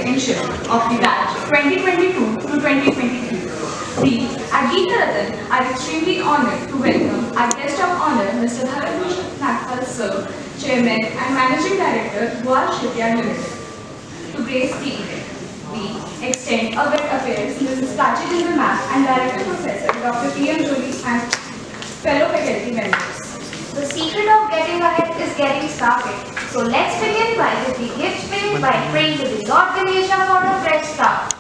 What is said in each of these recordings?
second shift of the batch 2022 to 2023. We at Geetha are extremely honored to welcome our guest of honor, Mr. Nagpal Sir, Chairman and Managing Director, Shipyard Limited. To grace the event, we extend our wet affairs Mrs. Cmde B.B and Director Professor Dr. P.M. and fellow faculty members. The secret of getting ahead is getting started. So let's begin by with the gift spirit by praying to the Lord Ganesha for a fresh start.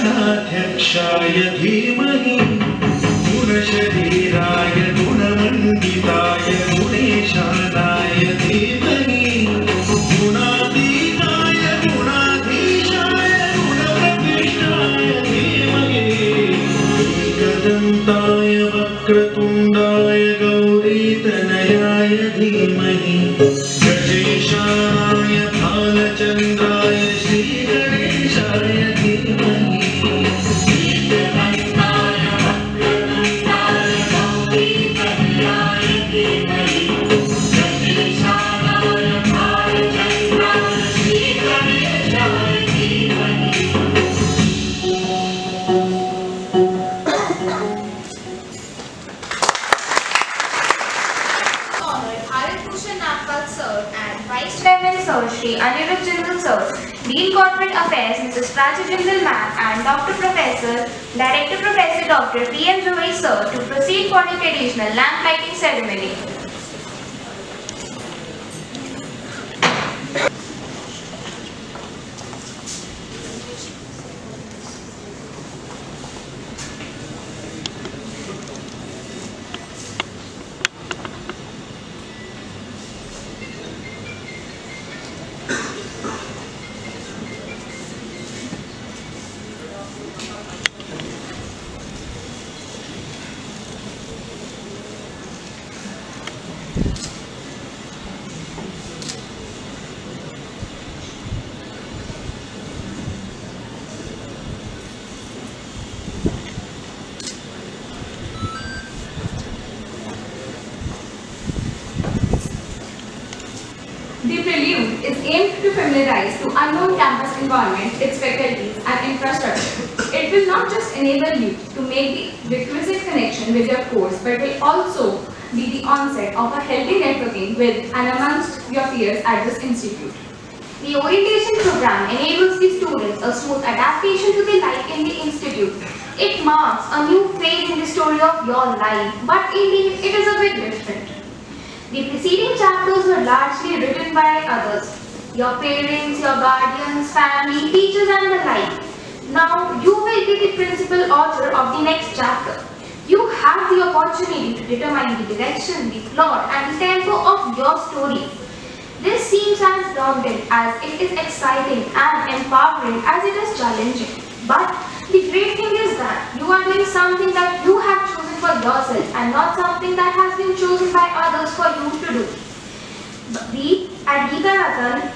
गणाध्यक्षाय धीमहि गुणशरीराय गुणमण्डिताय गुणेशानाय धीमहि गुणातीताय गुणाधीशाय गुणप्रविष्टाय धीमहि एकदन्ताय वक्रतुण्डाय गौरीतनयाय धीमहि गजेशाय भालचन्द्राय श्रीगणेशाय धीमहि Nagpal Sir and Vice Chairman Sir Shri Anirudh Jindal Sir, Dean Corporate Affairs Mrs. Prachi Jindal Ma'am and Dr. Professor, Director Professor Dr. P.M. Sir to proceed for the traditional lamp lighting ceremony. The prelude is aimed to familiarize to unknown campus environment, its faculties and infrastructure. It will not just enable you to make the requisite connection with your course, but will also be the onset of a healthy networking with and amongst your peers at this institute. The orientation program enables the students a smooth adaptation to the life in the institute. It marks a new phase in the story of your life, but indeed it is a bit different. The preceding chapters were largely written by others, your parents, your guardians, family, teachers and the like. Now you will be the principal author of the next chapter. You have the opportunity to determine the direction, the plot and the tempo of your story. This seems as daunting as it is exciting and empowering as it is challenging. But the great thing is that you are doing something that you have chosen for yourself and not something that has been chosen by others for you to do. We at Geetha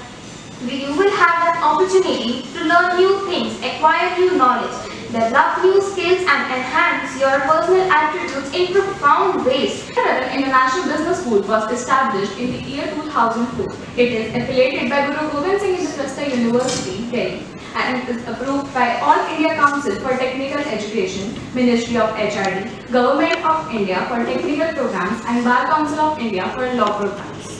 you will have an opportunity to learn new things, acquire new knowledge, develop new skills and enhance your personal attributes in profound ways. Shipyard International Business School was established in the year 2004. It is affiliated by Guru Gobind Singh International University, Delhi, and it is approved by All India Council for Technical Education, Ministry of HRD, Government of India for Technical Programs and Bar Council of India for Law Programs.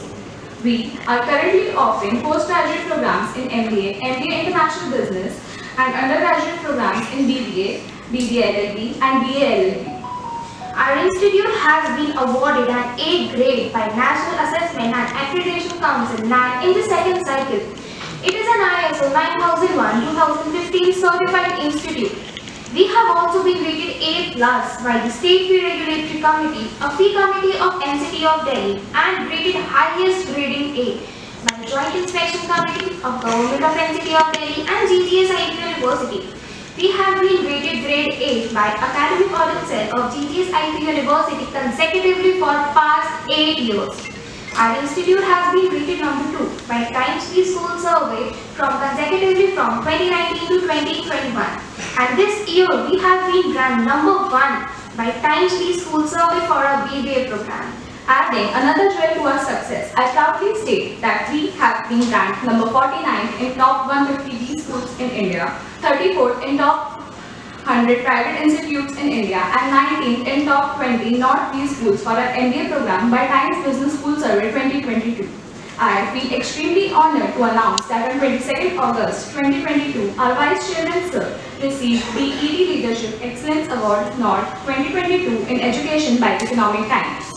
We are currently offering postgraduate programs in MBA, MBA International Business and undergraduate programs in BBA, BBA LLB and BA LLB. Our institute has been awarded an A grade by National Assessment and Accreditation Council (NAC) in the second cycle. It is a an ISO 9001-2015 certified institute. We have also been rated A+ by the State Fee Regulatory Committee, a fee committee of NCT of Delhi, and rated highest grading A by the Joint Inspection Committee of Government of NCT of Delhi and GGS University. We have been rated grade A by Academic Audit Cell of GGS University consecutively for past 8 years. Our institute has been rated number 2 by Times Free School Survey consecutively from 2019 to 2021. And this year we have been ranked number 1 by Times Free School Survey for our BBA program. Adding another jewel to our success, I proudly state that we have been ranked number 49 in top 150 B schools in India, 34th in top 100 private institutes in India, and 19th in top 20 not B schools for our MBA program by Times Business School Survey 2022. I feel extremely honored to announce that on 22nd August 2022, our Vice Chairman Sir received BED Leadership Excellence Award North 2022 in Education by Economic Times.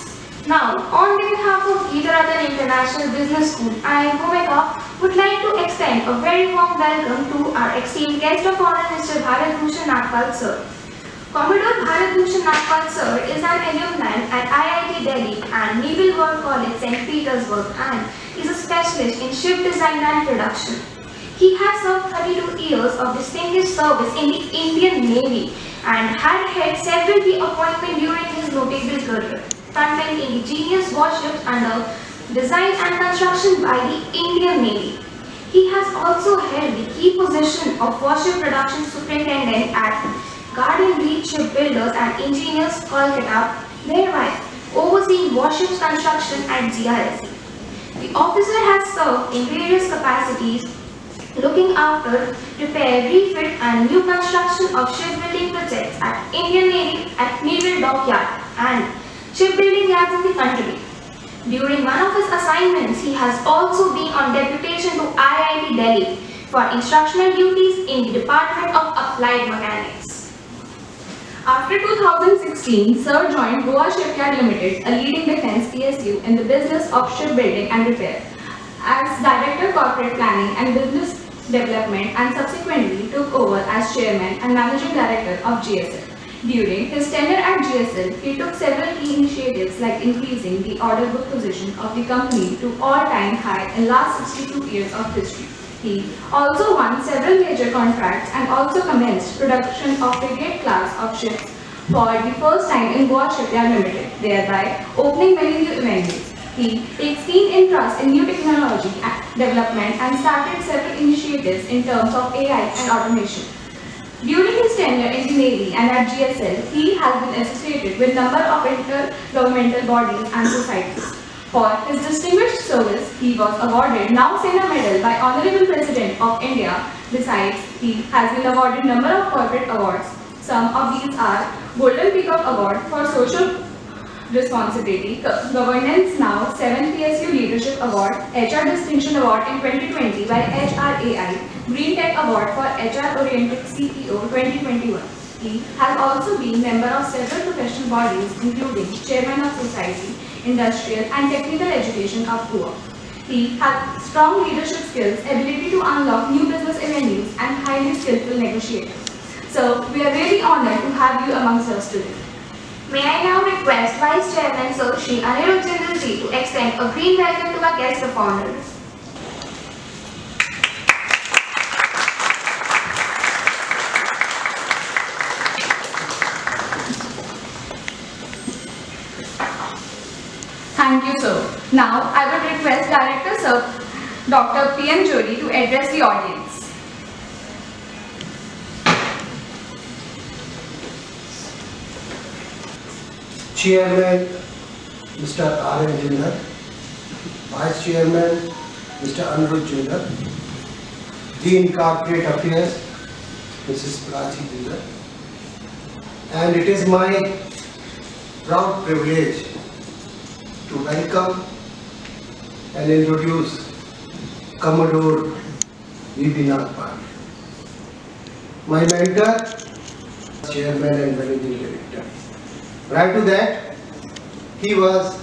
Now, on behalf of Geetharathan International Business School, I, Bhumika, would like to extend a very warm welcome to our esteemed guest of honor, Mr. Bharat Bhushan Nagpal Sir. Commodore Bharat Bhushan Nagpal Sir is an alumni at IIT Delhi and Naval War College, St. Petersburg, and is a specialist in ship design and production. He has served 32 years of distinguished service in the Indian Navy and had held several key appointments during his notable career, frontline indigenous warships under design and construction by the Indian Navy. He has also held the key position of warship production superintendent at Garden Reach Shipbuilders and Engineers, Kolkata, thereby overseeing warships construction at GRSE. The officer has served in various capacities, looking after repair, refit and new construction of shipbuilding projects at Indian Navy at Naval Dockyard and shipbuilding yards in the country. During one of his assignments, he has also been on deputation to IIT Delhi for instructional duties in the Department of Applied Mechanics. After 2016, Sir joined Goa Shipyard Limited, a leading defense PSU in the business of shipbuilding and repair, as Director Corporate Planning and Business Development, and subsequently took over as Chairman and Managing Director of GSL. During his tenure at GSL, he took several key initiatives like increasing the order book position of the company to all-time high in last 62 years of history. He also won several major contracts and also commenced production of frigate class of ships for the first time in Goa Shipyard Limited, thereby opening many new avenues. He takes keen interest in new technology development and started several initiatives in terms of AI and automation. During his tenure in the Navy and at GSL, he has been associated with a number of intergovernmental bodies and societies. For his distinguished service, he was awarded Now Sena Medal by Honorable President of India. Besides, he has been awarded a number of corporate awards. Some of these are Golden Peacock Award for Social Responsibility, Governance Now 7th PSU Leadership Award, HR Distinction Award in 2020 by HRAI, Green Tech Award for HR-Oriented CEO 2021. He has also been member of several professional bodies including Chairman of Society, Industrial and Technical Education of Goa. He has strong leadership skills, ability to unlock new business avenues and highly skillful negotiator. So, we are really honored to have you amongst us today. May I now request Vice Chairman Sir Shri Anirudh Jindal ji to extend a green welcome to our guest of honor. Thank you, sir. Now, I would request Director Sir Dr. P.M. Jodi to address the audience. Chairman Mr. R.M. Jindal, Vice Chairman Mr. Anirudh Jindal, Dean Corporate Affairs Mrs. Prachi Jindal, and it is my proud privilege to welcome and introduce Commodore B.B. Nagpal, my mentor, Chairman and Managing Director. Prior to that, he was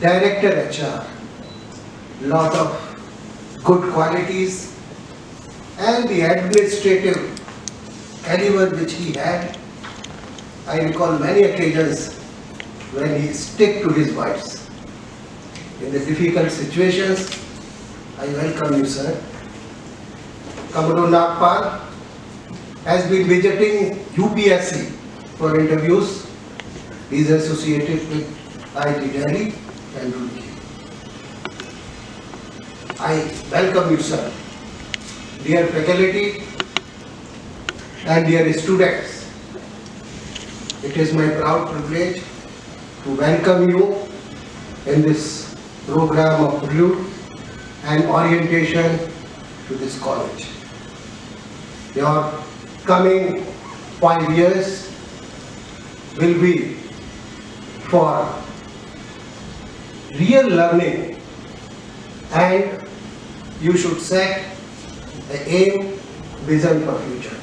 Director HR. Lot of good qualities and the administrative caliber which he had. I recall many occasions when he stuck to his words. In the difficult situations, I welcome you, sir. Commodore Nagpal has been visiting UPSC for interviews. He is associated with IIT Delhi and Roorkee. I welcome you, sir. Dear faculty and dear students, it is my proud privilege to welcome you in this program of prelude and orientation to this college. Your coming 5 years will be for real learning, and you should set the aim, vision for future.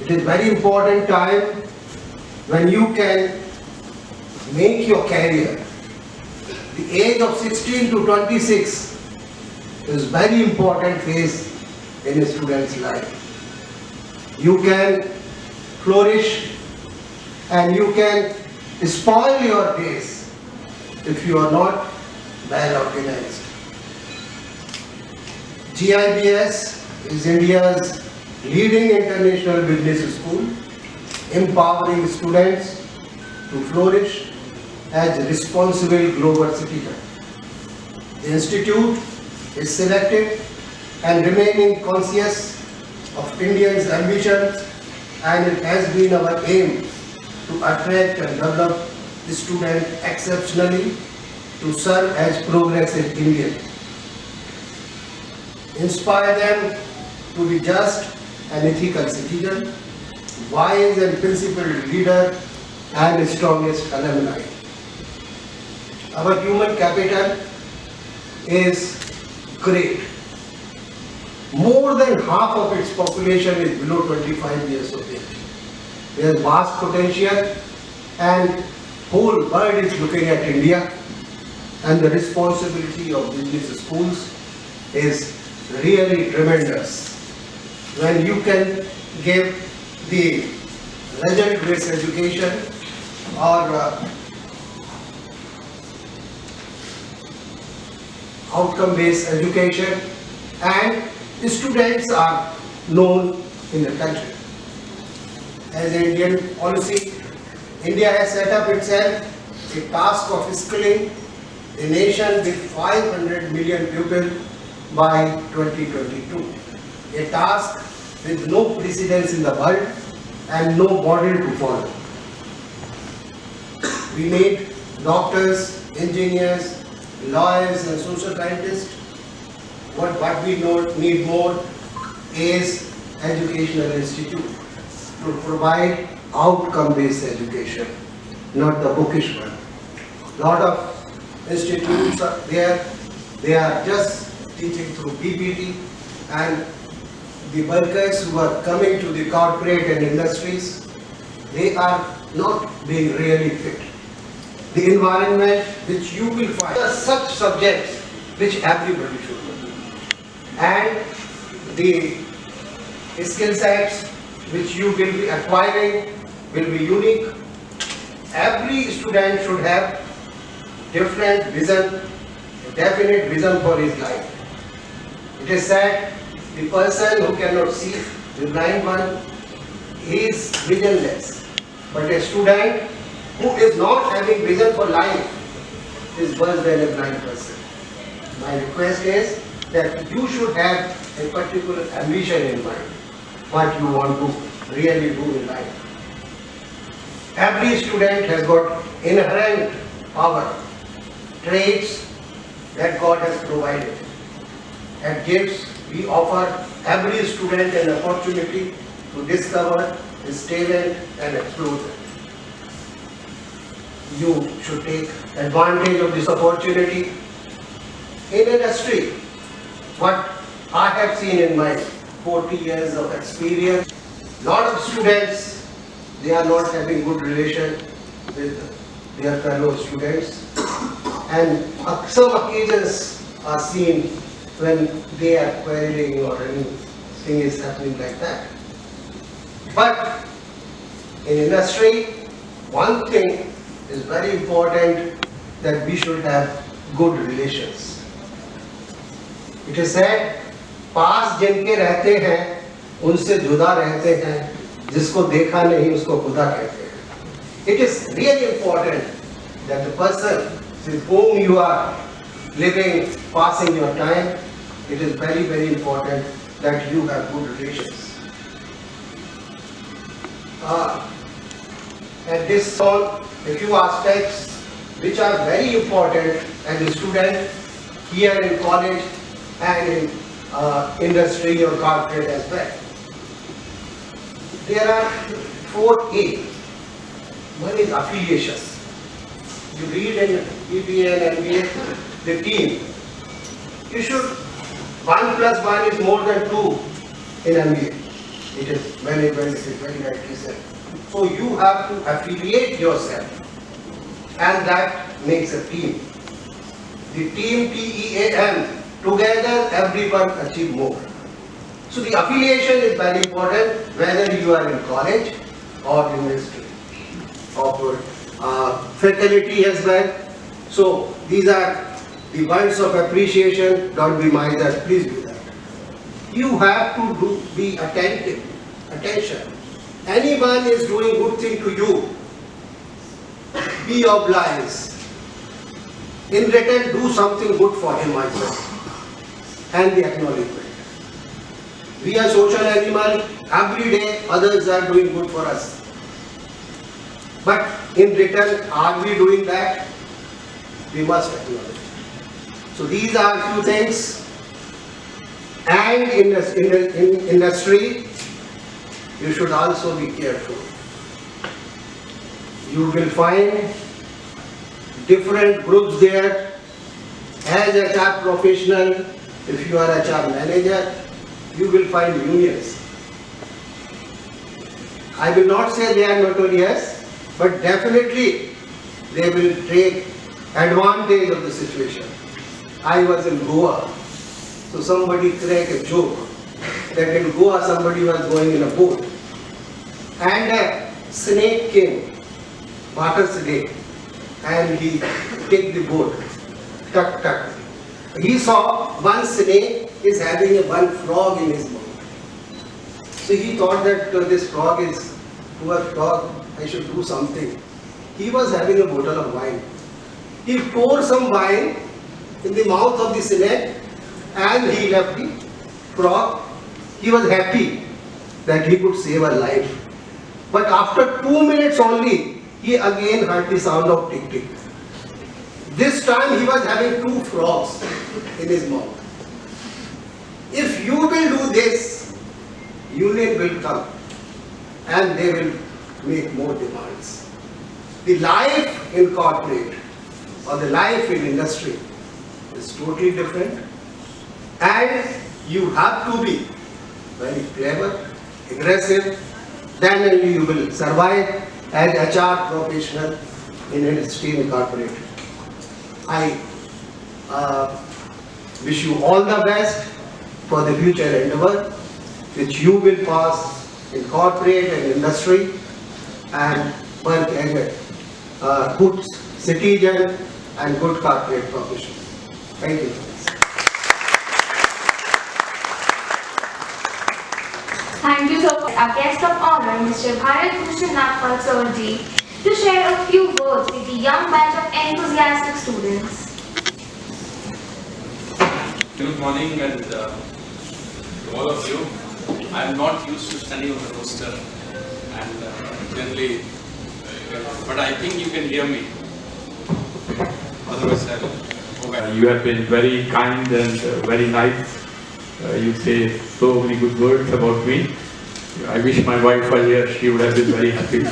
It is very important time when you can make your career. The age of 16 to 26 is very important phase in a student's life. You can flourish and you can spoil your days if you are not well organized. GIBS is India's leading international business school, empowering students to flourish as responsible global citizens. The institute is selected and remaining conscious of Indians' ambitions, and it has been our aim to attract and develop the student exceptionally to serve as progressive Indians. Inspire them to be just and ethical citizen, wise and principled leader, and strongest alumni. Our human capital is great. More than half of its population is below 25 years of age. There is vast potential and whole world is looking at India, and the responsibility of business schools is really tremendous. When you can give the result-based education or outcome-based education, and the students are known in the country. As an Indian policy, India has set up itself a task of skilling the nation with 500 million people by 2022. A task with no precedence in the world and no model to follow. We need doctors, engineers, lawyers and social scientists. What we need more is educational institute to provide outcome-based education, not the bookish one. Lot of institutes are there, they are just teaching through PPT, and the workers who are coming to the corporate and industries, they are not being really fit. The environment which you will find are such subjects which everybody should know, and the skill sets which you will be acquiring will be unique. Every student should have different vision, a definite vision for his life. It is said the person who cannot see, the blind one, he is visionless. But a student who is not having vision for life is worse than a blind person. My request is that you should have a particular ambition in mind, what you want to really do in life. Every student has got inherent power, traits that God has provided. At GIFTS, we offer every student an opportunity to discover his talent and explore it. You should take advantage of this opportunity. In industry, what I have seen in my 40 years of experience, lot of students, they are not having good relation with their fellow students, and some occasions are seen when they are quarreling or any thing is happening like that. But in industry, one thing is very important, that we should have good relations. It is said, पास जिनके रहते हैं उनसे जुदा रहते हैं, जिसको देखा नहीं उसको खुदा कहते हैं. It is really important that the person with whom you are living, passing your time, it is very, very important that you have good relations. And this all a few aspects which are very important as a student here in college and in industry or corporate as well. There are 4A. One is affiliations. You read in BBA and MBA, the team. You should, 1 plus 1 is more than 2 in MBA. It is very rightly said. So you have to affiliate yourself, and that makes a team. The team TEAM, together everyone achieve more. So the affiliation is very important, whether you are in college or university, or faculty as well. So these are the words of appreciation. Don't be miser, please do that. You have to be attentive, attention. Anyone is doing good thing to you, be obliged. In return, do something good for him also, and the acknowledgement. We are social animal, every day others are doing good for us. But in return, are we doing that? We must acknowledge. So these are few things. And in industry, you should also be careful. You will find different groups there. As HR professional, if you are HR manager, you will find unions. I will not say they are notorious, but definitely they will take advantage of the situation. I was in Goa, so somebody cracked a joke that in Goa somebody was going in a boat and a snake came, water snake, and he took the boat, tuck tuck. He saw one snake is having one frog in his mouth. So he thought that this frog is, poor frog, I should do something. He was having a bottle of wine. He poured some wine in the mouth of the snake and he left the frog. He was happy that he could save a life. But after 2 minutes only, he again heard the sound of tick tick. This time he was having 2 frogs in his mouth. If you will do this, union will come and they will make more demands. The life in corporate or the life in industry is totally different, and you have to be very clever, aggressive, then only you will survive as HR professional in industry and corporate. I wish you all the best for the future endeavor which you will pass in corporate and industry and work as a good citizen and good corporate professional. Thank you. Thank you so much. Our guest of honor, Mr. Nagpal Sir Ji, to share a few words with the young batch of enthusiastic students. Good morning and to all of you. I am not used to standing on the roster and generally, but I think you can hear me. Otherwise, I'll go back. You have been very kind and very nice. You say so many good words about me. I wish my wife were here, she would have been very happy.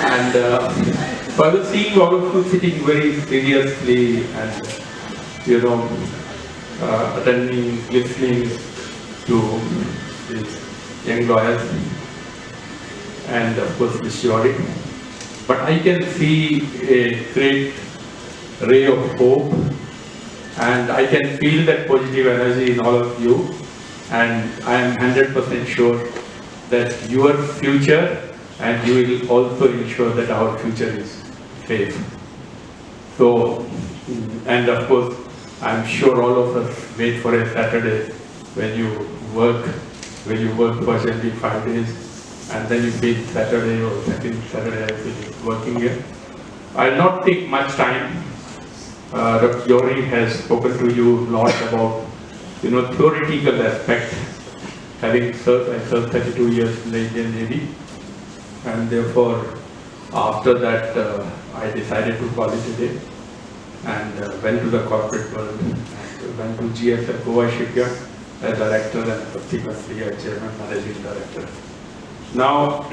And so I was seeing all of you sitting very seriously and, attending, listening to these young lawyers and of course this jury. But I can see a great ray of hope and I can feel that positive energy in all of you. and I am 100% sure that your future and you will also ensure that our future is safe. So, and of course, I'm sure all of us wait for a Saturday when you work for generally 5 days, and then you feel Saturday or second Saturday I feel working here. I'll not take much time. Dr. Jory has spoken to you a lot about, theoretical aspect. I served 32 years in the Indian Navy, and therefore, after that, I decided to call it a day, and went to the corporate world, and went to GSF Goa Shipyard as director and subsequently as chairman, managing director. Now,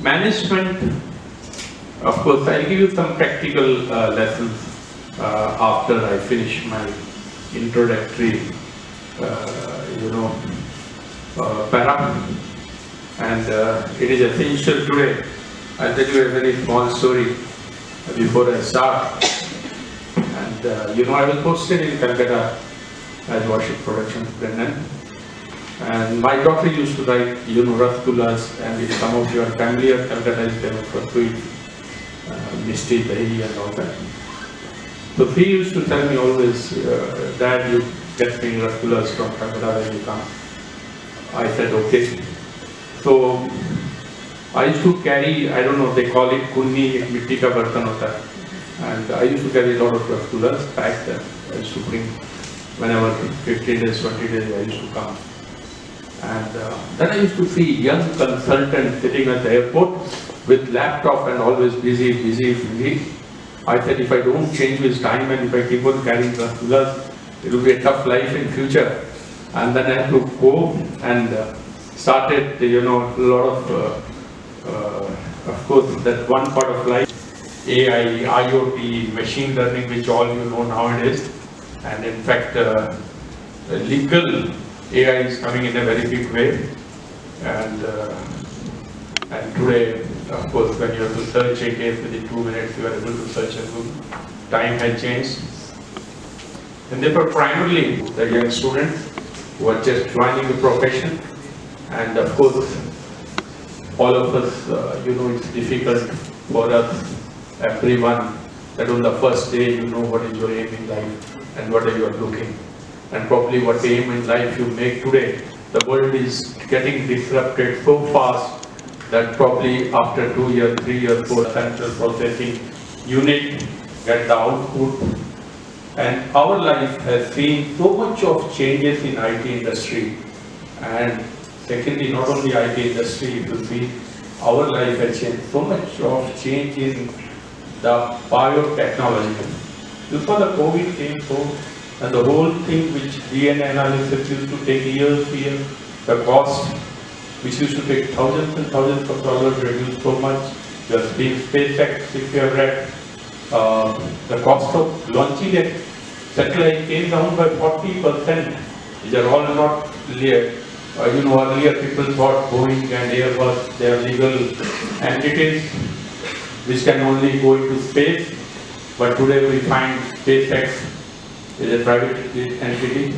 management. Of course, I'll give you some practical lessons after I finish my introductory, para. And it is essential today. I'll tell you a very small story before I start. And I was posted in Calcutta as warship production superintendent. And my daughter used to write, rasgullas, and if some of you are familiar, Calcutta is famous for sweets. Misty, dahi and all that. So he used to tell me always, Dad, you get me rasgullas from Calcutta when you come. I said, okay. So I used to carry, I don't know, they call it kunni, mitti ka bartan hota hai. And I used to carry a lot of rasgullas back then. I used to bring, whenever 15 days, 20 days, I used to come. And then I used to see young consultants sitting at the airport with laptop and always busy. I said, if I don't change his time and if I keep on carrying rasgullas, it will be a tough life in future. And then I had to go and started, a lot of course, that one part of life, AI, IoT, machine learning, which all you know nowadays. And in fact, legal AI is coming in a very big way. And today, of course, when you have to search a case within 2 minutes, you are able to search a book. Time has changed. And therefore, primarily, the young students who are just joining the profession. And of course, all of us, it's difficult for us, everyone, that on the first day, what is your aim in life and what are you looking. And probably what aim in life you make today, the world is getting disrupted so fast that probably after 2 years, 3 years, 4 central processing unit get the output. And our life has seen so much of changes in IT industry. And secondly, not only IT industry, if you see, our life has changed. So much of change in the biotechnology. Before the COVID came, and the whole thing which DNA analysis used to take years, the cost which used to take thousands and thousands of dollars reduced so much. Just being SpaceX, if you have read, the cost of launching a satellite came down by 40%. These are all not clear. Earlier people thought Boeing and Airbus, they are legal entities which can only go into space. But today we find SpaceX is a private entity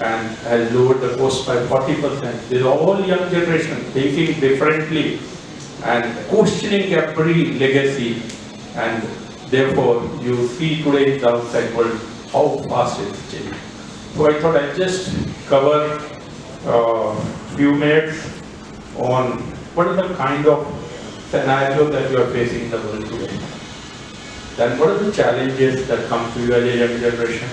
and has lowered the cost by 40%. These are all young generation thinking differently and questioning every legacy, and therefore you see today in the outside world how fast it is changing. So I thought I'd just cover few minutes on what is the kind of scenario that you are facing in the world today. Then what are the challenges that come to you as a young generation?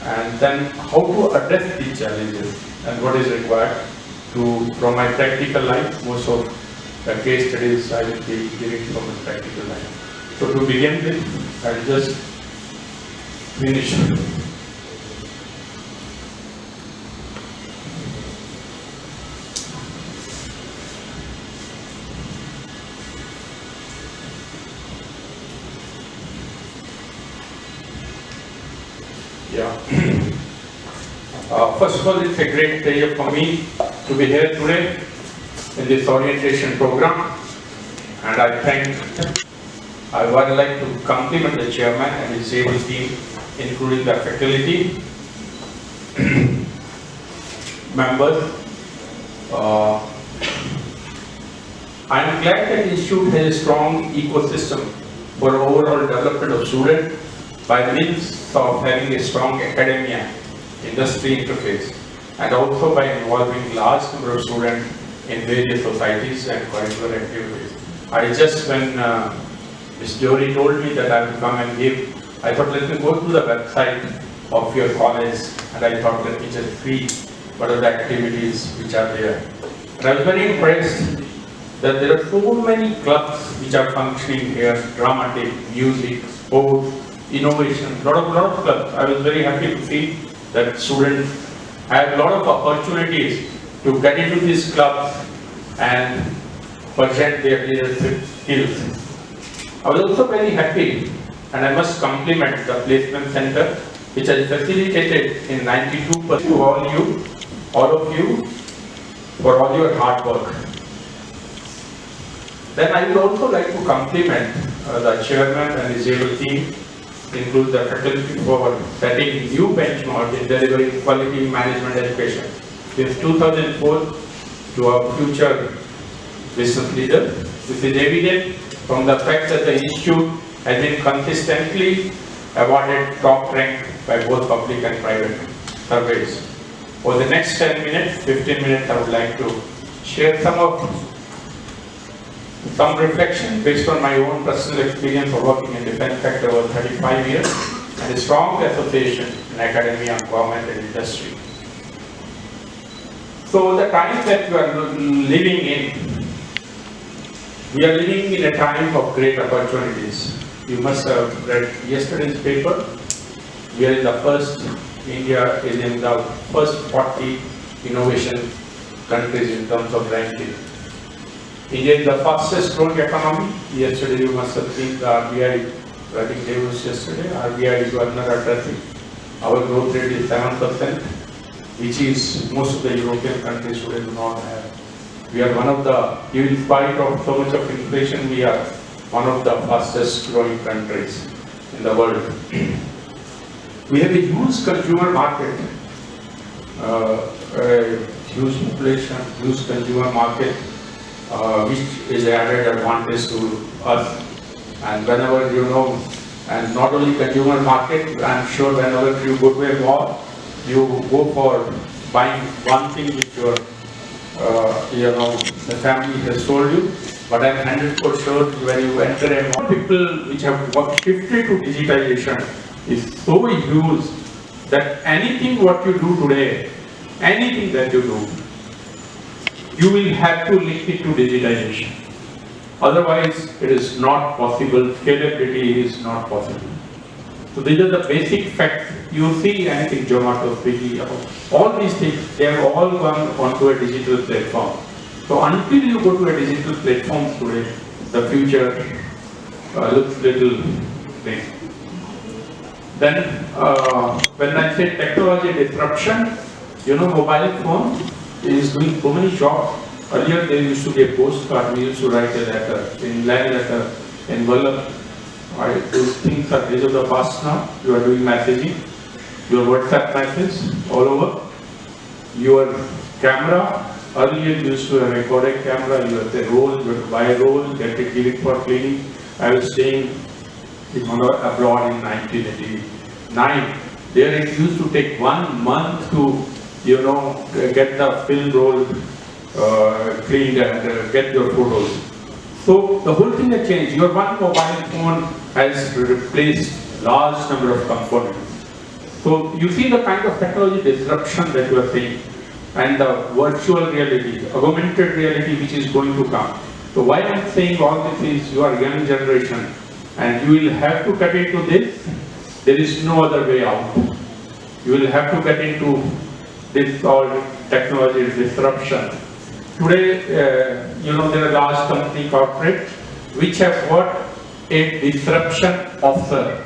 And then how to address these challenges and what is required from my practical life. Most of the case studies I will be giving from my practical life. So to begin with, I'll just finish. Yeah. First of all, it's a great pleasure for me to be here today in this orientation program, and I would like to compliment the chairman and his able team, including the faculty. members. I am glad that the Institute has a strong ecosystem for overall development of students by means of having a strong academia, industry interface, and also by involving large number of students in various societies and curricular activities. when Ms. Jory told me that I will come and give, I thought let me go to the website of your college, and I thought let me just see what are the activities which are there. And I was very impressed that there are so many clubs which are functioning here: dramatic, music, sports, innovation, lot of clubs. I was very happy to see that students have a lot of opportunities to get into these clubs and present their leadership skills. I was also very happy, and I must compliment the placement center, which has facilitated in 92% to all of you, for all your hard work. Then I would also like to compliment the chairman and his able team, include the faculty, for setting new benchmarks in delivering quality management education since 2004 to our future business leaders. This is evident from the fact that the Institute has been consistently awarded top rank by both public and private surveys. For the next 10 minutes, 15 minutes, I would like to share some reflection based on my own personal experience of working in defense sector over 35 years and a strong association in academia, government and industry. So the times that we are living in, we are living in a time of great opportunities. You must have read yesterday's paper. We are in the first, India is in the first 40 innovation countries in terms of ranking. India is the fastest growing economy. Yesterday you must have seen the RBI writing tables yesterday. RBI governor addressing. Our growth rate is 7%, which is most of the European countries today do not have. We are one of the, in spite of so much of inflation, we are one of the fastest growing countries in the world. We have a huge consumer market, a huge population, huge consumer market, which is an added advantage to us. And whenever and not only consumer market, I'm sure whenever you go to a mall, you go for buying one thing which your the family has told you, but I'm 100% sure when you enter a mall, people which have shifted to digitalization is so huge that anything what you do today, anything that you do, you will have to link it to digitalization. Otherwise, it is not possible. Scalability is not possible. So these are the basic facts. You see anything, Zomato, Swiggy, all these things, they have all gone onto a digital platform. So until you go to a digital platform today, the future looks little big. Then, when I say technology disruption, mobile phone is doing so many jobs. Earlier there used to be a postcard, we used to write a letter, in line letter, envelope. Right? Those things are days of the past now. You are doing messaging, your WhatsApp message all over. Your camera, earlier you used to have a Kodak camera, you had a roll, you had to buy a roll, get it, give it for cleaning. I was staying abroad in 1989. There it used to take 1 month to, get the film roll cleaned and get your photos. So the whole thing has changed. Your one mobile phone has replaced large number of components. So you see the kind of technology disruption that you are seeing, and the virtual reality, augmented reality which is going to come. So why I am saying all this is you are young generation and you will have to get into this. There is no other way out. You will have to get into this called technology disruption. Today, there are large company corporate which have got a disruption officer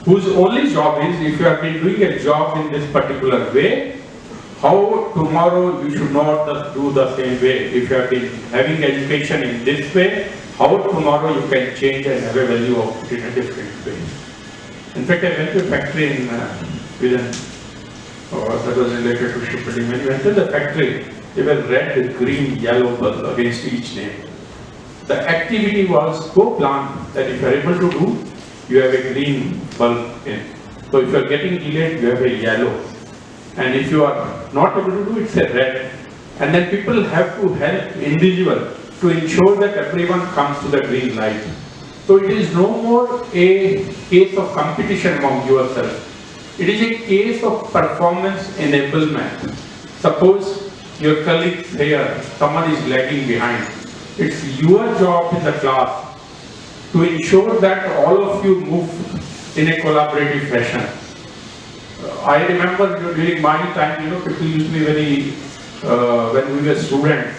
whose only job is, if you have been doing a job in this particular way, how tomorrow you should not do the same way. If you have been having education in this way, how tomorrow you can change and have a value of it in a different way. In fact, I went to a factory in Sweden that was related to shipbuilding. When you enter the factory, they were red, green, yellow bulb against each name. The activity was go plan that if you are able to do, you have a green bulb in. So if you are getting delayed, you have a yellow. And if you are not able to do, it's a red. And then people have to help individual to ensure that everyone comes to the green light. So it is no more a case of competition among yourself. It is a case of performance enablement. Suppose your colleagues here, someone is lagging behind. It's your job in the class to ensure that all of you move in a collaborative fashion. I remember during my time, people used to be very, when we were students.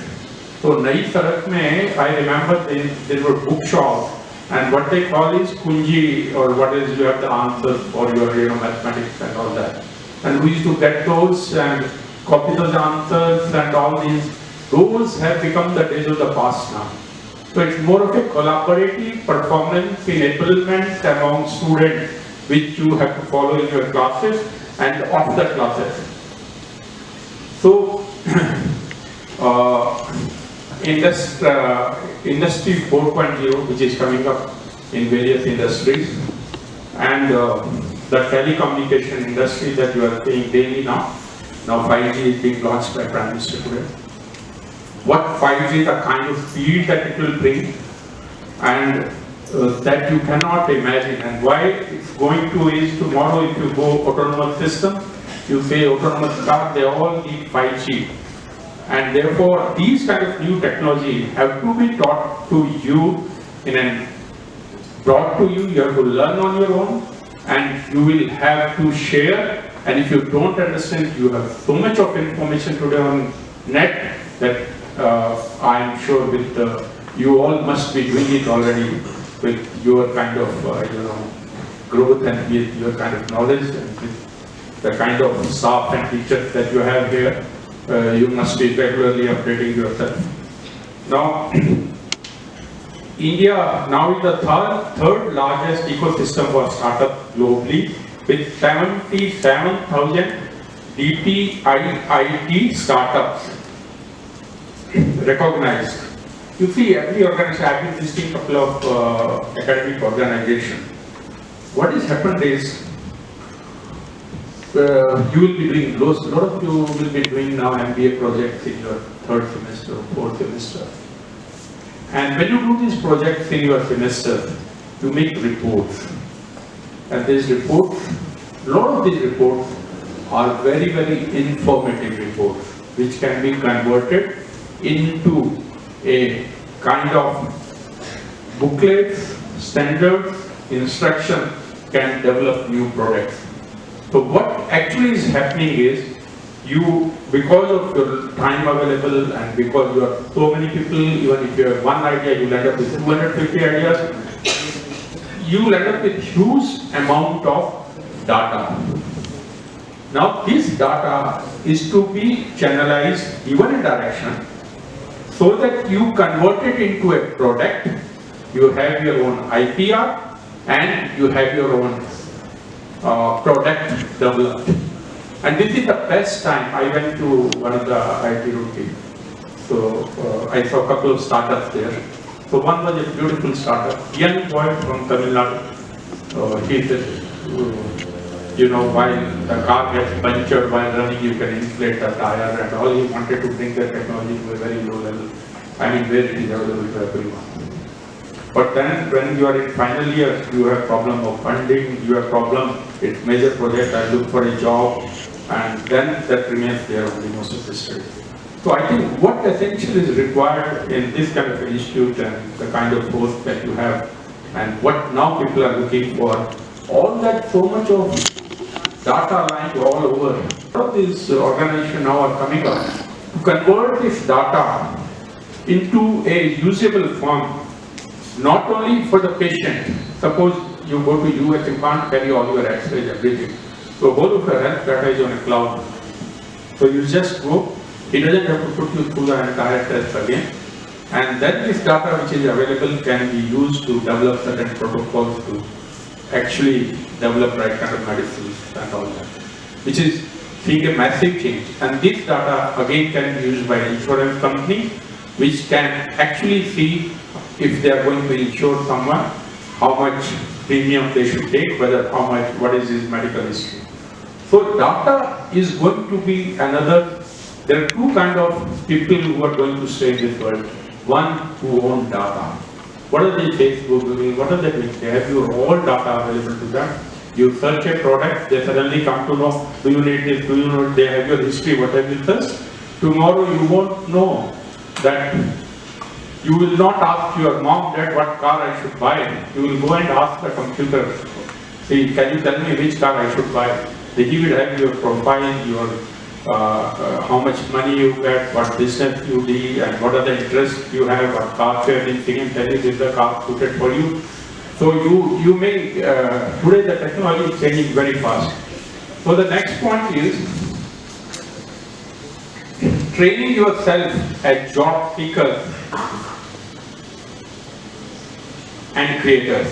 So, Nai Sarak mein, I remember there were bookshops, and what they call is kunji, or what is, you have the answers for your mathematics and all that. And we used to get those and copy those answers and all these. Those have become the days of the past now. So it's more of a collaborative performance enablement among students, which you have to follow in your classes and off the classes. So, Industry 4.0, which is coming up in various industries, and the telecommunication industry that you are seeing daily now. Now 5G is being launched by Prime Minister today. What 5G, the kind of speed that it will bring, and that you cannot imagine. And why it's going to is tomorrow, if you go autonomous system, you say autonomous car, they all need 5G. And therefore, these kind of new technology have to be taught to you brought to you. You have to learn on your own, and you will have to share. And if you don't understand, you have so much of information today on net that I'm sure with you all must be doing it already with your kind of growth and with your kind of knowledge and with the kind of staff and teachers that you have here. You must be regularly updating yourself. Now, India now is the third largest ecosystem for startup globally, with 77,000 DPIIT startups recognized. You see, every organization, I've been visiting a couple of academic organizations. What has happened is, you will be doing, a lot of you will be doing now MBA projects in your third semester or fourth semester. And when you do these projects in your semester, you make reports. And these reports, a lot of these reports are very, very informative reports, which can be converted into a kind of booklets, standards, instruction, can develop new products. So what actually is happening is, you, because of your time available and because you are so many people, even if you have one idea, you end up with 250 ideas, you will end up with huge amount of data. Now this data is to be channelized given a direction so that you convert it into a product. You have your own IPR and you have your own product developed. And this is the best time. I went to one of the IT Roorkee. So I saw a couple of startups there. So one was a beautiful startup, young boy from Tamil Nadu. He said, while the car gets punctured while running, you can inflate the tire and all. He wanted to bring the technology to a very low level. I mean, where it is available to everyone. But then when you are in final year, you have problem of funding, you have problem, it's major project, I look for a job, and then that remains there only most of the study. So I think what essentially is required in this kind of institute and the kind of post that you have, and what now people are looking for, all that so much of data lying all over. All of these organizations now are coming up to convert this data into a usable form, not only for the patient. Suppose you go to US, you can't carry all your X-rays, everything. So whole of your health data is on a cloud. So you just go, it doesn't have to put you through the entire test again. And then this data which is available can be used to develop certain protocols to actually develop right kind of medicines and all that. Which is seeing a massive change. And this data again can be used by an insurance company, which can actually see if they are going to insure someone, how much premium they should take, what is his medical history. So data is going to be another, there are two kinds of people who are going to stay in this world. One who own data. What are they Facebook doing? What are they doing? They have your all data available to them. You search a product, they suddenly come to know, do you need this, do you know, they have your history, what have you searched. Tomorrow you won't know that, you will not ask your mom, dad, what car I should buy. You will go and ask the computer, see, can you tell me which car I should buy? He will have your profile, your how much money you get, what business you do, and what are the interests you have, what car you have been thinking, tell you this is the car suited for you. So you may, today the technology is changing very fast. So the next point is, training yourself as job seekers and creators.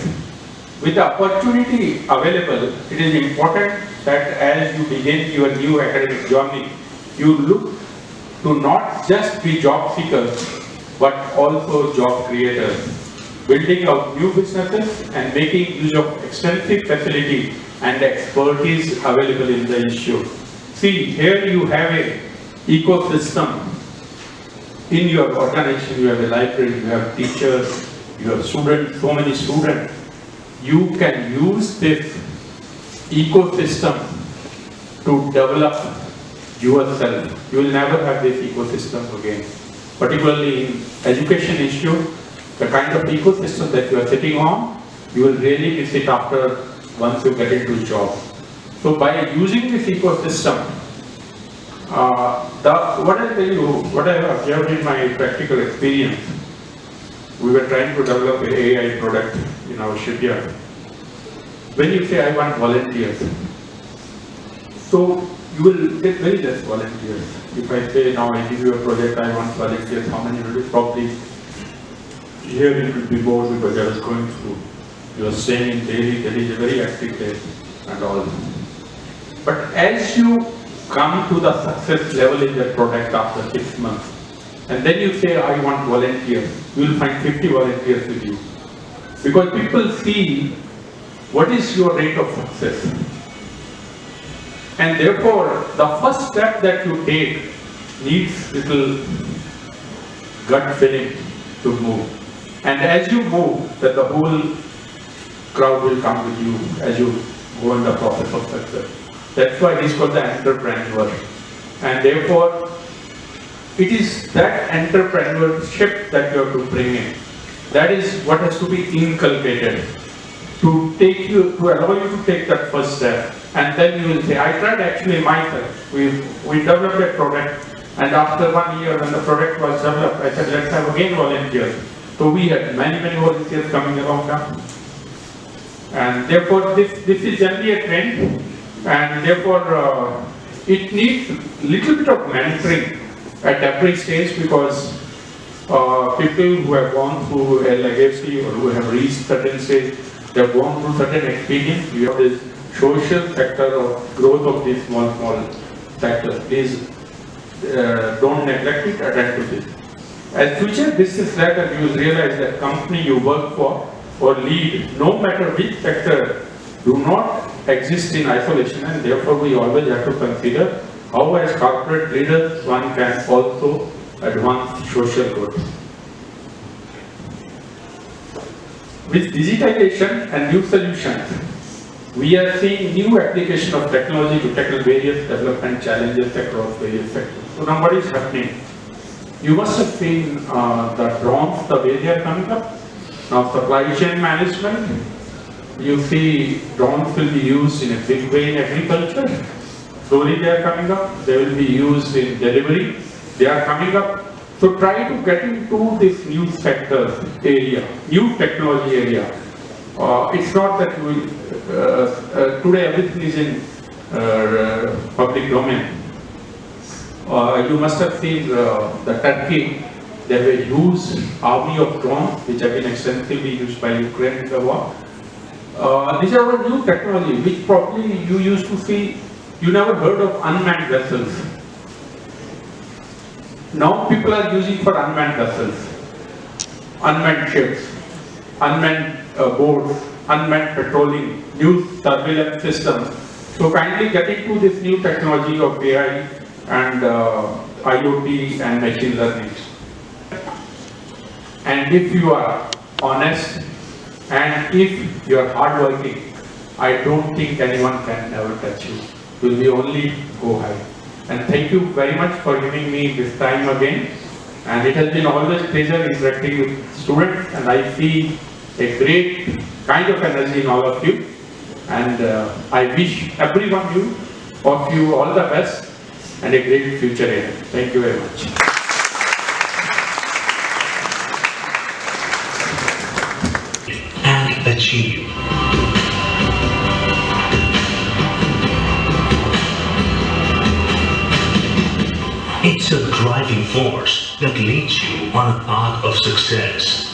With the opportunity available, it is important that as you begin your new academic journey, you look to not just be job seekers, but also job creators, building out new businesses and making use of extensive facility and expertise available in the issue. See, here you have a ecosystem in your organization. You have a library, you have teachers, you have students, so many students. You can use this ecosystem to develop yourself. You will never have this ecosystem again. Particularly in education issue, the kind of ecosystem that you are sitting on, you will really miss it after once you get into job. So by using this ecosystem, what I tell you, what I have observed in my practical experience, we were trying to develop an AI product in our shipyard. When you say, I want volunteers, so you will get very less volunteers. If I say, now I give you a project, I want volunteers, how many will be? Probably here it will be more because I was going through. You are staying in Delhi, Delhi is a very active place and all. But as you come to the success level in the product after 6 months, and then you say, I want volunteers, you will find 50 volunteers with you. Because people see what is your rate of success. And therefore, the first step that you take needs little gut feeling to move. And as you move, that the whole crowd will come with you as you go in the process of success. That's why it is called the entrepreneur. And therefore, it is that entrepreneurship that you have to bring in. That is what has to be inculcated to take you, to allow you to take that first step. And then you will say, I tried actually myself. We developed a product, and after 1 year when the product was developed, I said, let's have again volunteers. So we had many volunteers coming around now. And therefore, this is generally a trend, and therefore it needs little bit of mentoring at every stage, because people who have gone through a legacy or who have reached certain stage, they have gone through certain experience. You have this social sector of growth of these small sectors. Please don't neglect it, attend to this. As future business leader, you will realize that company you work for or lead, no matter which sector, do not exist in isolation, and therefore we always have to consider how as corporate leaders one can also advance social good. With digitization and new solutions, we are seeing new application of technology to tackle various development challenges across various sectors. So now what is happening? You must have seen the drones, the way they are coming up. Now supply chain management, you see drones will be used in a big way in agriculture. Slowly they are coming up. They will be used in delivery. They are coming up. So try to get into this new sector area, new technology area. It's not that today everything is in public domain. You must have seen the Turkey. There were huge army of drones which have been extensively used by Ukraine in the war. These are all new technology which probably you used to see you never heard of unmanned vessels. Now people are using for unmanned vessels, unmanned ships, unmanned boats, unmanned patrolling, new surveillance systems. So kindly get into this new technology of AI and IoT and machine learning. And if you are honest and if you are hardworking, I don't think anyone can ever touch you. You will be only go high. And thank you very much for giving me this time again. And it has been always pleasure interacting with students, and I see a great kind of energy in all of you. And I wish every one of you all the best and a great future ahead. Thank you very much. And achieve. It's a driving force that leads you on a path of success.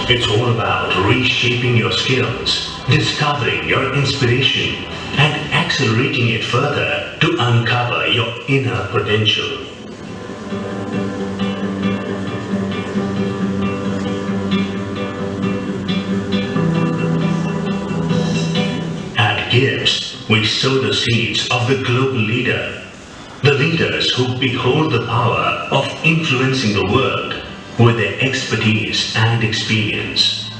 It's all about reshaping your skills, discovering your inspiration, and accelerating it further to uncover your inner potential. At Gibbs, we sow the seeds of the global leader, the leaders who behold the power of influencing the world with their expertise and experience.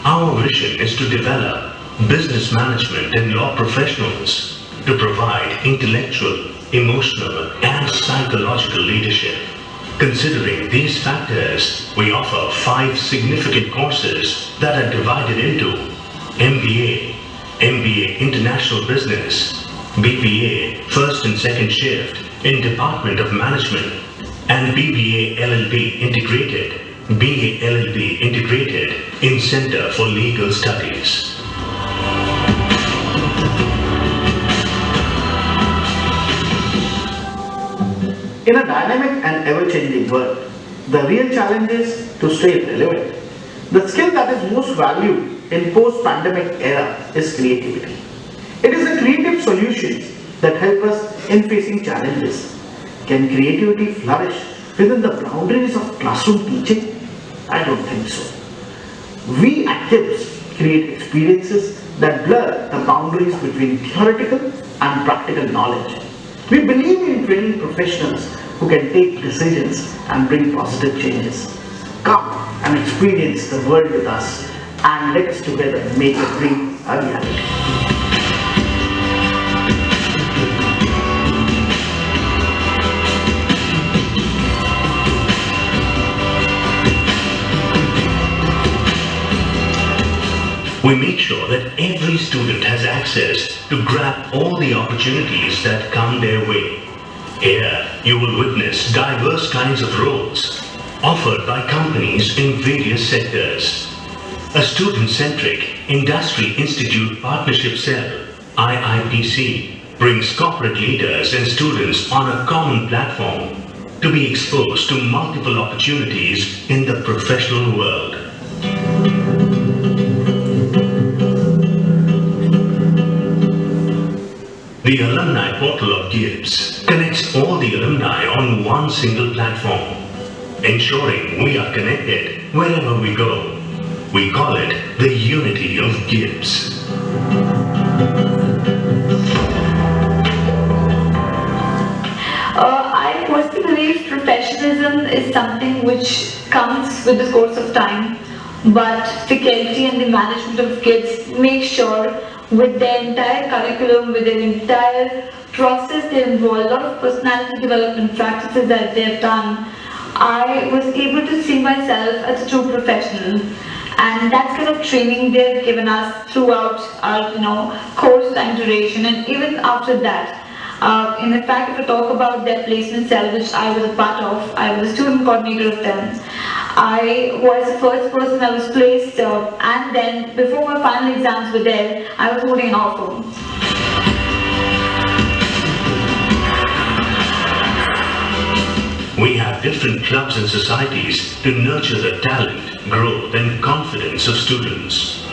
Our vision is to develop business management and law professionals to provide intellectual, emotional, and psychological leadership. Considering these factors, we offer 5 significant courses that are divided into MBA, MBA International Business, BBA First and Second Shift in Department of Management, and BBA LLB Integrated, BA LLB Integrated in Center for Legal Studies. In a dynamic and ever-changing world, the real challenge is to stay relevant. The skill that is most valued in post-pandemic era is creativity. It is the creative solutions that help us in facing challenges. Can creativity flourish within the boundaries of classroom teaching? I don't think so. We at Gibbs create experiences that blur the boundaries between theoretical and practical knowledge. We believe in training professionals who can take decisions and bring positive changes. Come and experience the world with us and let us together make a dream a reality. We make sure that every student has access to grab all the opportunities that come their way. Here, you will witness diverse kinds of roles offered by companies in various sectors. A student-centric Industry Institute Partnership Cell, IIPC, brings corporate leaders and students on a common platform to be exposed to multiple opportunities in the professional world. The alumni portal of Gibbs connects all the alumni on one single platform, ensuring we are connected wherever we go. We call it the unity of Gibbs. I personally believe professionalism is something which comes with the course of time, but faculty and the management of Gibbs make sure with their entire curriculum, with their entire process, they involve a lot of personality development practices that they have done. I was able to see myself as a true professional, and that kind of training they've given us throughout our course time duration, and even after that. In fact, if I talk about their placement cell, which I was a part of, I was a student coordinator of them. I was the first person that was placed, and then before my final exams were there, I was holding an offer. clubs and societies to nurture the talent, growth and confidence of students.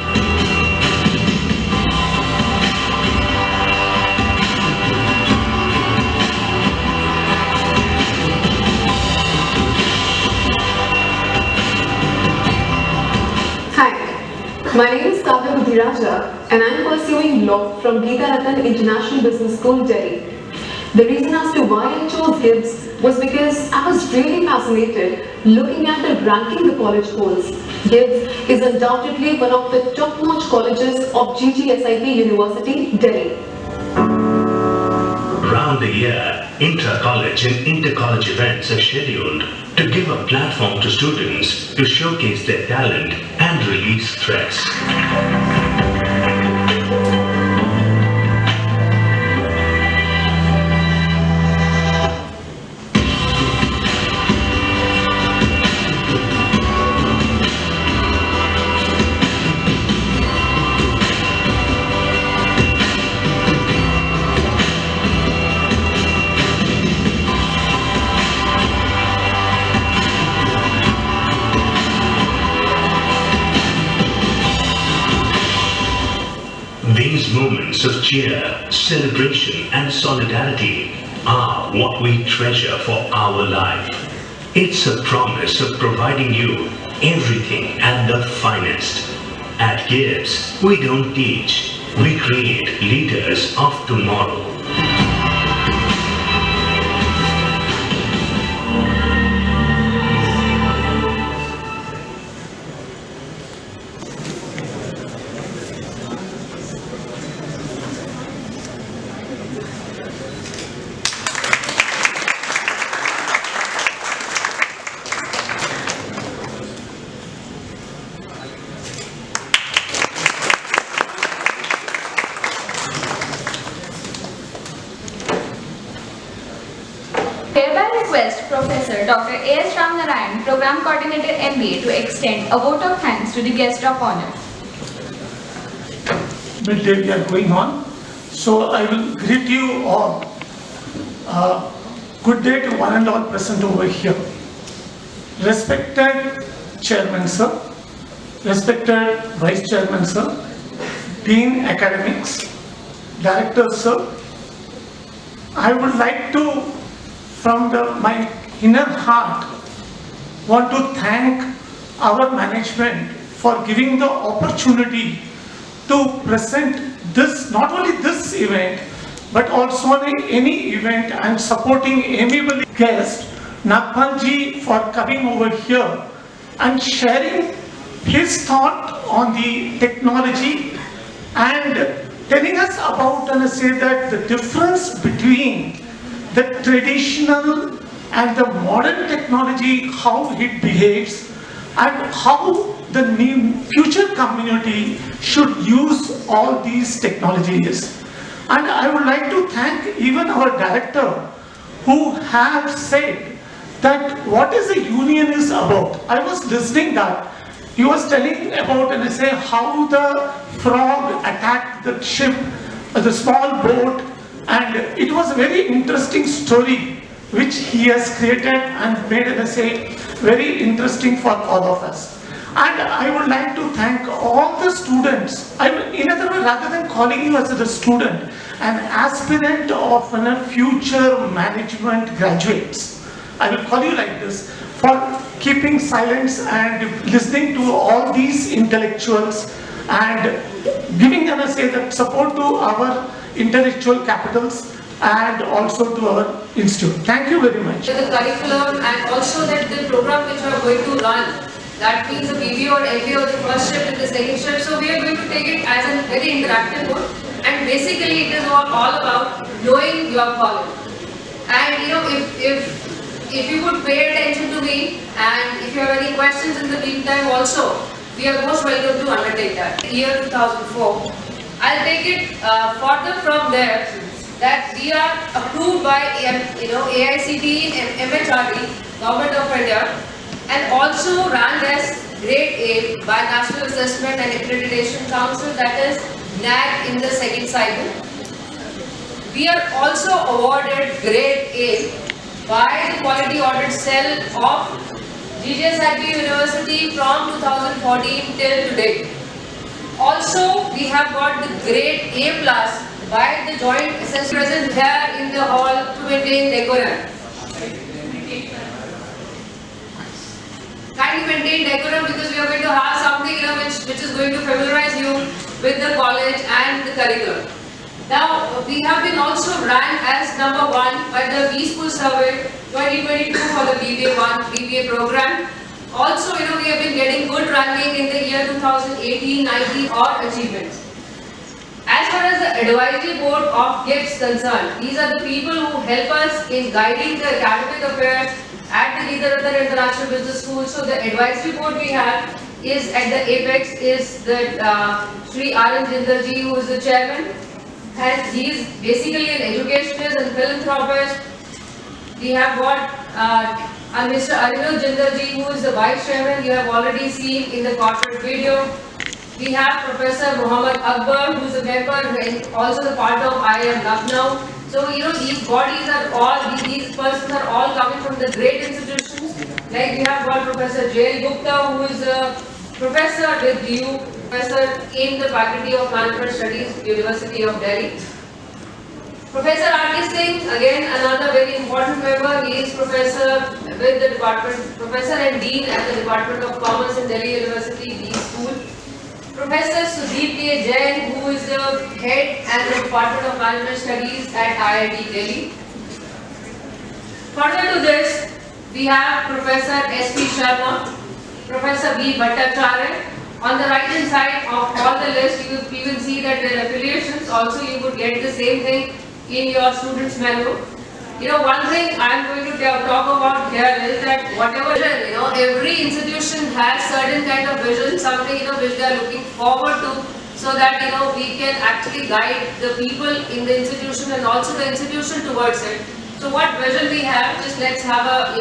Hi, my name is Kavya Budhiraja and I am pursuing law from Geeta Ratan International Business School, Delhi. The reason as to why I chose Gibbs was because I was really fascinated looking at the ranking the college holds. Gibbs is undoubtedly one of the top-notch colleges of GGSIP University, Delhi. Round the year, intra-college and inter-college events are scheduled to give a platform to students to showcase their talent and release stress. These moments of cheer, celebration and solidarity are what we treasure for our life. It's a promise of providing you everything at the finest. At Gibbs, we don't teach, we create leaders of tomorrow. Hereby request Professor Dr. A.S. Ramnarayan, Program Coordinator MBA, to extend a vote of thanks to the guest of honor. Midday we are going on. So I will greet you all. Good day to one and all present over here. Respected Chairman Sir, respected Vice Chairman Sir, Dean Academics, Director Sir, I would like to, from my inner heart, want to thank our management for giving the opportunity to present this, not only this event, but also any event, and supporting amiable guest, Nagpal ji, for coming over here and sharing his thought on the technology and telling us about, and say that the difference between the traditional and the modern technology, how it behaves, and how the new future community should use all these technologies. And I would like to thank even our director, who have said that what is a union is about. I was listening that he was telling about, and I say, how the frog attacked the ship, the small boat, and it was a very interesting story which he has created and made, and I say, very interesting for all of us. And I would like to thank all the students. In other words, rather than calling you as a student, an aspirant of a future management graduates, I will call you like this, for keeping silence and listening to all these intellectuals and giving them, say, that support to our intellectual capitals and also to our institute. Thank you very much. The curriculum and also that the program which we are going to run, that means the BB or MBA or the first shift and the second shift. So we are going to take it as a very interactive mode, and basically it is all about knowing your college. And you know, if you would pay attention to me, and if you have any questions in the meantime also, we are most welcome to undertake that. Year 2004, I'll take it further from there, that we are approved by AICTE and MHRD, Government of India, and also ranked as Grade A by National Assessment and Accreditation Council, that is NAC, in the second cycle. We are also awarded Grade A by the quality audit cell of GGSIB University from 2014 till today. Also, we have got the grade A+ by the joint assessment present here in the hall to maintain decorum. Kindly maintain decorum because we are going to have something which is going to familiarize you with the college and the curriculum. Now, we have been also ranked as number 1 by the B-School Survey 2022 for the BBA program. Also, we have been getting good ranking in the year 2018-19 or achievements. As far as the advisory board of GIPS concerned, these are the people who help us in guiding the academic affairs at the Geeta Rattan International Business School. So the advisory board we have is at the apex is the Sri R.N. Jindal-ji, who is the chairman, and he is basically an educationist and philanthropist. We have got Mr. Arvind Jindal-ji, who is the vice chairman. You have already seen in the corporate video. We have Professor Muhammad Akbar, who is a member and also the part of IIM Lucknow. So, these bodies are all, these persons are all coming from the great institutions. Like we have got Professor J. L. Gupta, who is a professor with you, professor in the Faculty of Management Studies, University of Delhi. Professor R.K. Singh, again another very important member. He is professor with the department, professor and dean at the Department of Commerce in Delhi University, D School. Professor Sudeep K. Jain, who is the head at the Department of Management Studies at IIT Delhi. Further to this, we have Professor S.P. Sharma, Professor V. Bhattacharya. On the right hand side of all the list, you will see that their affiliations. Also, you would get the same thing in your students' menu. One thing I am going to talk about here is that whatever vision, every institution has certain kind of vision, something which they are looking forward to, so that we can actually guide the people in the institution and also the institution towards it. So what vision we have, just let's have a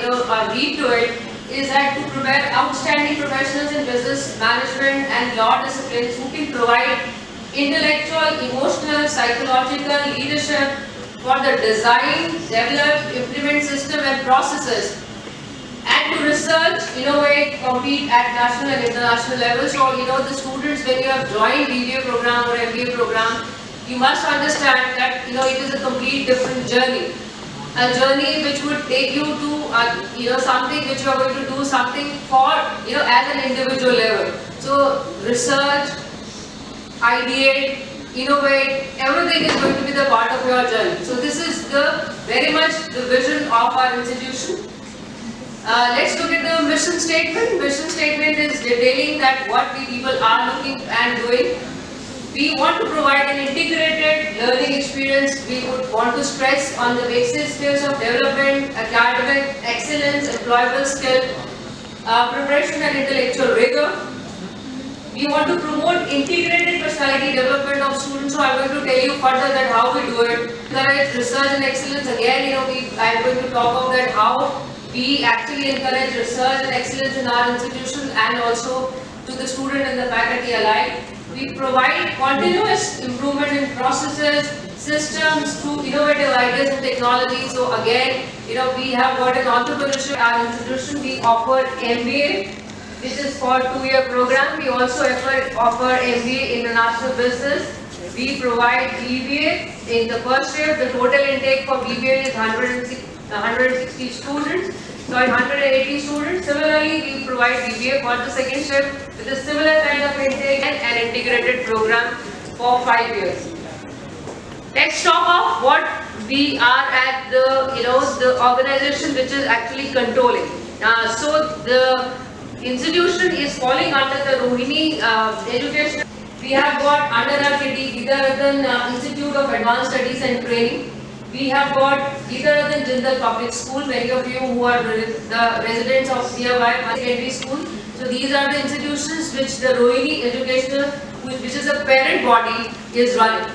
read to it, is that to prepare outstanding professionals in business management and law disciplines who can provide intellectual, emotional, psychological leadership for the design, develop, implement system and processes, and to research, innovate, compete at national and international level. So, the students, when you have joined BBA program or MBA program, you must understand that, it is a complete different journey. A journey which would take you to, something which you are going to do something for, at an individual level. So, research, ideate, innovate, everything is going to be the part of your journey. So this is very much the vision of our institution. Let's look at the mission statement. Mission statement is detailing that what we people are looking and doing. We want to provide an integrated learning experience. We would want to stress on the basic skills of development, academic excellence, employable skill, preparation and intellectual rigor. We want to promote integrated personality development of students. So I'm going to tell you further that how we do it. Encourage research and excellence. Again, I'm going to talk about that how we actually encourage research and excellence in our institution and also to the student and the faculty alike. We provide continuous improvement in processes, systems through innovative ideas and technology. So again, we have got an entrepreneurship at our institution. We offer MBA. This is for 2-year program. We also offer MBA International Business. We provide BBA in the first year. The total intake for BBA is 160 students. Sorry, 180 students. Similarly, we provide BBA for the second shift with a similar kind of intake and an integrated program for 5 years. Let's talk of what we are at the organization which is actually controlling. So the institution is falling under the Rohini education. We have got under our kitty Geeta Rattan Institute of Advanced Studies and Training. We have got Geeta Rattan Jindal Public School. Many of you who are the residents of nearby secondary school. So these are the institutions which the Rohini Educational, which is a parent body, is running.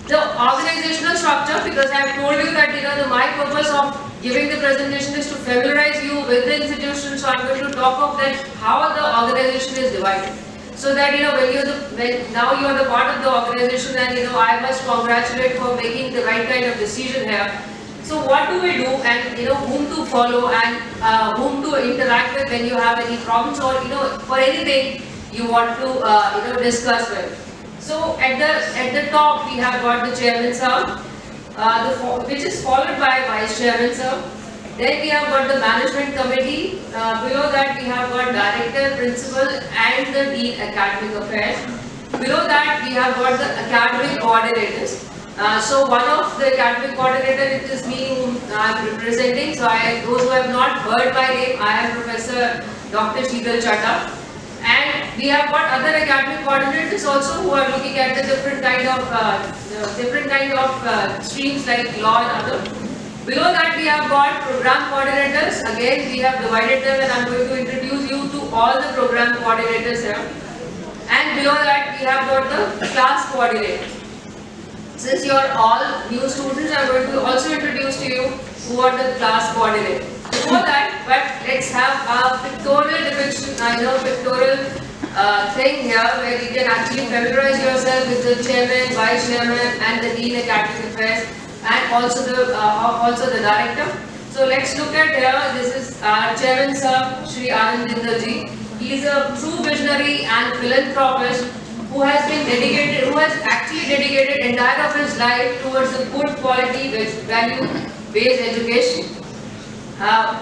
The organizational structure, because I have told you that my purpose of giving the presentation is to familiarize you with the institution. So I am going to talk of that how the organization is divided. So that when now you are the part of the organization, and I must congratulate for making the right kind of decision here. So what do we do, and whom to follow, and whom to interact with when you have any problems, or for anything you want to discuss with. So at the top we have got the chairman sir, which is followed by vice chairman sir. Then we have got the management committee. Below that we have got director, principal, and the dean academic affairs. Below that we have got the academic coordinators. So one of the academic coordinator, it is me whom I am representing. So those who have not heard my name, I am Professor Dr. Shipyard. And we have got other academic coordinators also who are looking at the different kind of streams like law and other. Below that we have got program coordinators. Again we have divided them, and I am going to introduce you to all the program coordinators here. And below that we have got the class coordinators. Since you are all new students, I am going to also introduce to you who are the class coordinators. Before that, but let's have a pictorial depiction, pictorial thing here where you can actually familiarize yourself with the chairman, vice chairman, and the dean academic affairs, and also the director. So let's look at here. This is our chairman sir, Shri Anand Jindal. He is a true visionary and philanthropist who has actually dedicated entire of his life towards a good quality value-based education.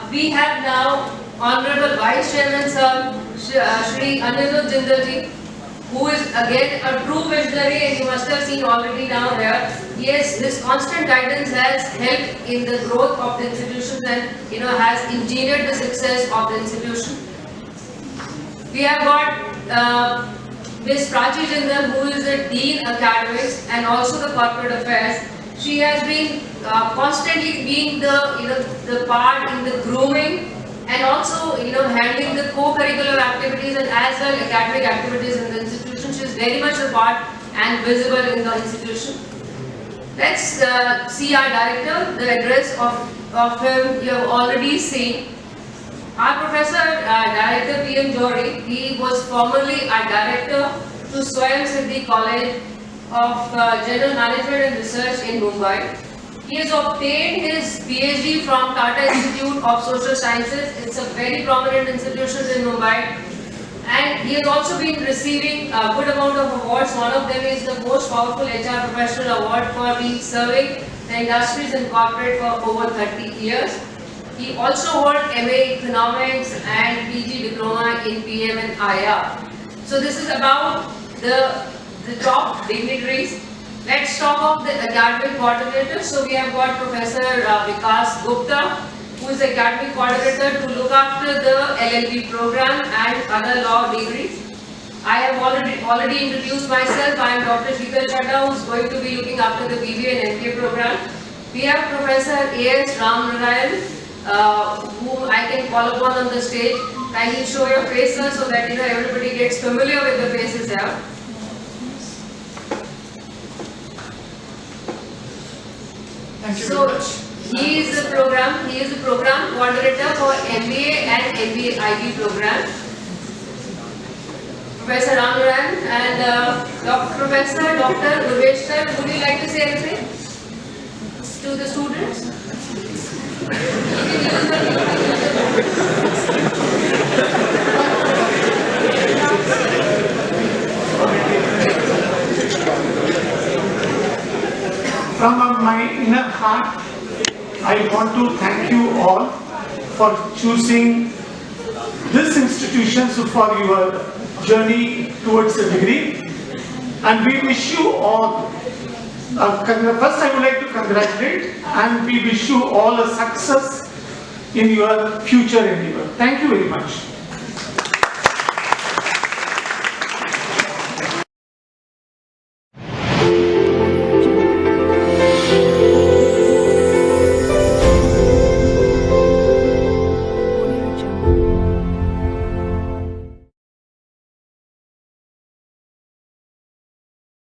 We have now Honorable Vice Chairman Sir, Shri Anand Jindal, who is again a true visionary, and you must have seen already down here. Yes, his constant guidance has helped in the growth of the institutions, and has engineered the success of the institution. We have got Ms. Prachi Jindal, who is the Dean Academics and also the Corporate Affairs. She has been constantly being the part in the grooming, and also handling the co-curricular activities and as well academic activities in the institution. She is very much a part and visible in the institution. Let's see our director. The address of him you have already seen. Our Professor Director P.M. Jory, he was formerly a director to Swayam Siddhi College of General Management and Research in Mumbai. He has obtained his PhD from Tata Institute of Social Sciences. It's a very prominent institution in Mumbai. And he has also been receiving a good amount of awards. One of them is the Most Powerful HR Professional Award for being serving the industries and corporate for over 30 years. He also holds MA Economics and PG Diploma in PM and IR. So this is about the top dignitaries. Let's talk of the academic coordinators. So we have got Professor Vikas Gupta, who is the academic coordinator to look after the LLB program and other law degrees. I have already introduced myself. I am Dr. Shikar Chadda, who is going to be looking after the BB and MBA program. We have Professor A.S. Ram Narayan, whom I can call upon on the stage. Kindly show your faces so that everybody gets familiar with the faces here. Thank you So very much. he is the program coordinator for MBA and MBA IB program. Professor Ram Narayan and Professor Dr. Urveshkar, would you like to say anything to the students? From my inner heart, I want to thank you all for choosing this institution for your journey towards a degree, and we wish you all, first I would like to congratulate, and we wish you all a success in your future endeavor. Thank you very much.